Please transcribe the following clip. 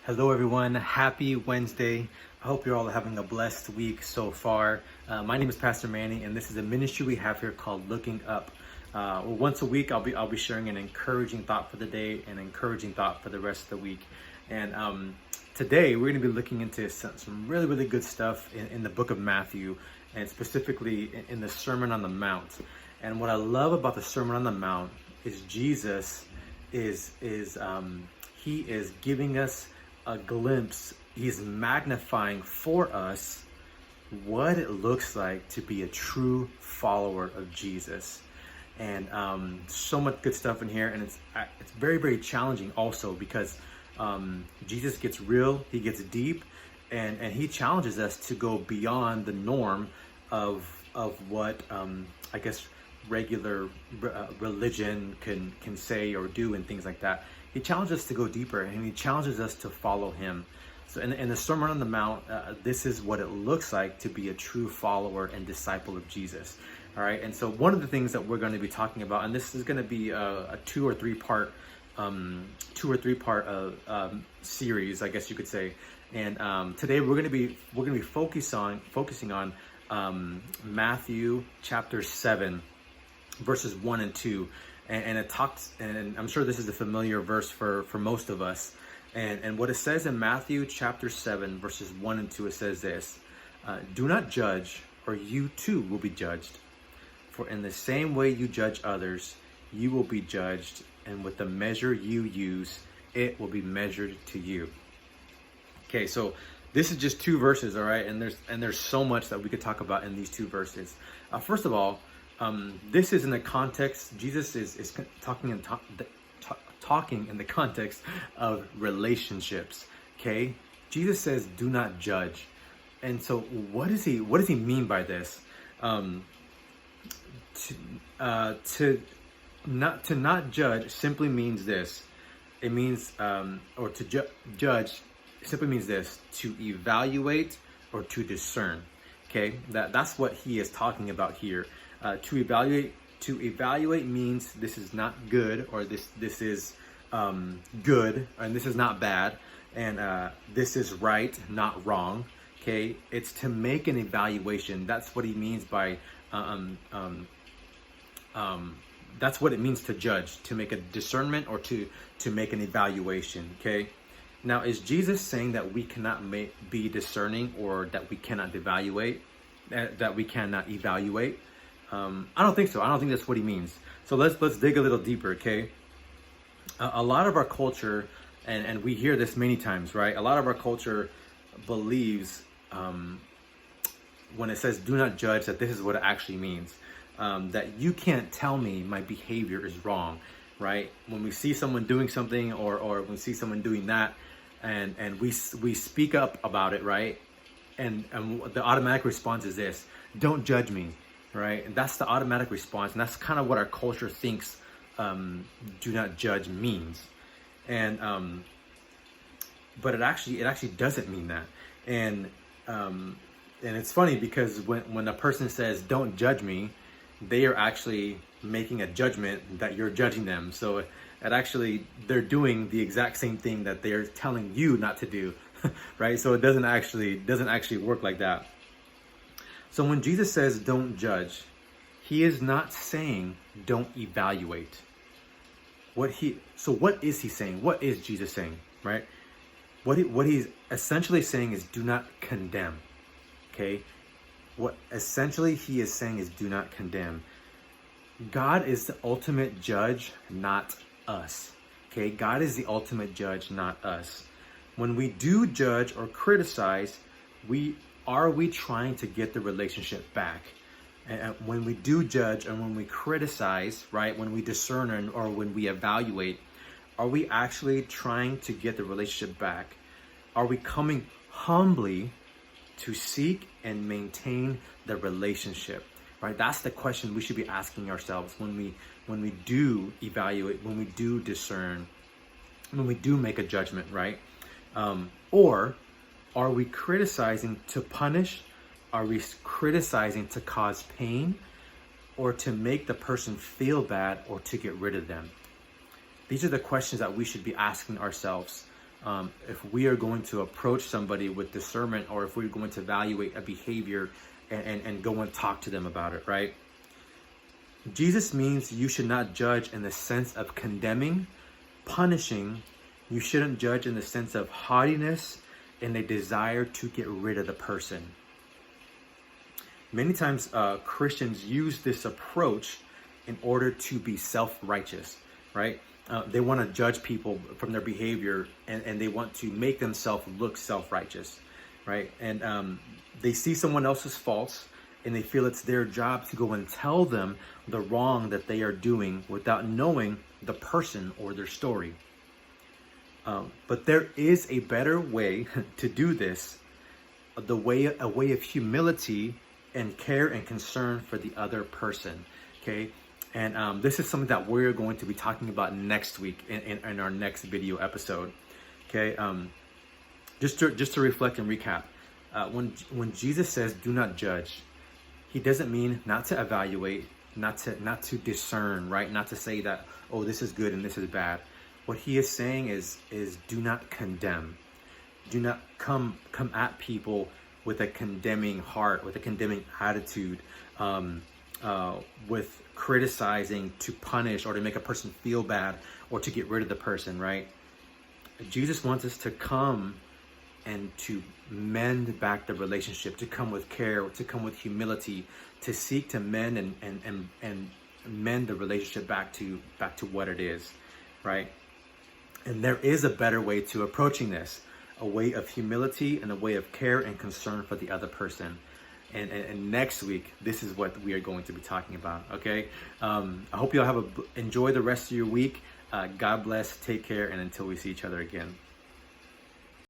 Hello, everyone. Happy Wednesday. I hope you're all having a blessed week so far. My name is Pastor Manny, and this is a ministry we have here called Looking Up. Once a week, I'll be sharing an encouraging thought for the day, an encouraging thought for the rest of the week. And today, we're going to be looking into some really, really good stuff in the book of Matthew, and specifically in the Sermon on the Mount. And what I love about the Sermon on the Mount is Jesus he is giving us a glimpse. He's magnifying for us what it looks like to be a true follower of Jesus. And so much good stuff in here, and it's very, very challenging also because Jesus gets real, he gets deep, and he challenges us to go beyond the norm of what I guess regular religion can say or do and things like that. He challenges us to go deeper, and he challenges us to follow him. So in the Sermon on the Mount, this is what it looks like to be a true follower and disciple of Jesus. All right, and so one of the things that we're going to be talking about, and this is going to be a two or three part series, I guess you could say. And today we're going to be focusing on Matthew chapter 7, verses 1 and 2. And it talks, and I'm sure this is a familiar verse for most of us. And what it says in Matthew chapter 7, verses 1 and 2, it says this: do not judge, or you too will be judged. For in the same way you judge others, you will be judged, and with the measure you use, it will be measured to you. Okay, so this is just two verses, all right? And there's so much that we could talk about in these two verses. First of all, this is in the context. Jesus is talking in the context of relationships. Okay, Jesus says, "Do not judge," and so what does he mean by this? To not judge simply means this. It means or to judge simply means this: to evaluate or to discern. Okay, that's what he is talking about here. To evaluate means this is not good, or this is good, and this is not bad, and this is right, not wrong. Okay, it's to make an evaluation. That's what he means by that's what it means to judge, to make a discernment, or to make an evaluation. Okay, now is Jesus saying that we cannot be discerning, or that we cannot evaluate, that we cannot evaluate? I don't think so. I don't think that's what he means. So let's dig a little deeper, okay? A lot of our culture, and we hear this many times, right? A lot of our culture believes when it says "do not judge" that this is what it actually means. That you can't tell me my behavior is wrong, right? When we see someone doing something, or when we see someone doing that, and we speak up about it, right? And the automatic response is this: don't judge me. Right? And that's the automatic response. And that's kind of what our culture thinks do not judge means. And but it actually doesn't mean that. And it's funny because when a person says don't judge me, they are actually making a judgment that you're judging them. So they're doing the exact same thing that they're telling you not to do. Right? So it doesn't actually work like that. So when Jesus says don't judge, he is not saying don't evaluate. What is he saying? What is Jesus saying, right? What he's essentially saying is do not condemn. Okay? What essentially he is saying is do not condemn. God is the ultimate judge, not us. Okay? God is the ultimate judge, not us. When we do judge or criticize, are we trying to get the relationship back? And when we do judge and when we criticize, right, when we discern or when we evaluate, are we actually trying to get the relationship back? Are we coming humbly to seek and maintain the relationship? Right? That's the question we should be asking ourselves when we do evaluate, when we do discern, when we do make a judgment, right? Or are we criticizing to punish? Are we criticizing to cause pain, or to make the person feel bad, or to get rid of them? These are the questions that we should be asking ourselves if we are going to approach somebody with discernment, or if we're going to evaluate a behavior and go and talk to them about it, right? Jesus means you should not judge in the sense of condemning, punishing. You shouldn't judge in the sense of haughtiness and a desire to get rid of the person. Many times Christians use this approach in order to be self-righteous, right? They want to judge people from their behavior, and they want to make themselves look self-righteous, right? And they see someone else's faults, and they feel it's their job to go and tell them the wrong that they are doing without knowing the person or their story. But there is a better way to do this, a way of humility and care and concern for the other person, okay? And this is something that we're going to be talking about next week in our next video episode, okay? Just to reflect and recap, when Jesus says do not judge, he doesn't mean not to evaluate, not to discern, right? Not to say that, oh, this is good and this is bad. What he is saying is do not condemn. Do not come at people with a condemning heart, with a condemning attitude, with criticizing to punish or to make a person feel bad or to get rid of the person, right? Jesus wants us to come and to mend back the relationship, to come with care, to come with humility, to seek to mend and mend the relationship back to what it is, right? And there is a better way to approaching this, a way of humility and a way of care and concern for the other person. And next week, this is what we are going to be talking about, okay? I hope you'll enjoy the rest of your week. God bless, take care, and until we see each other again.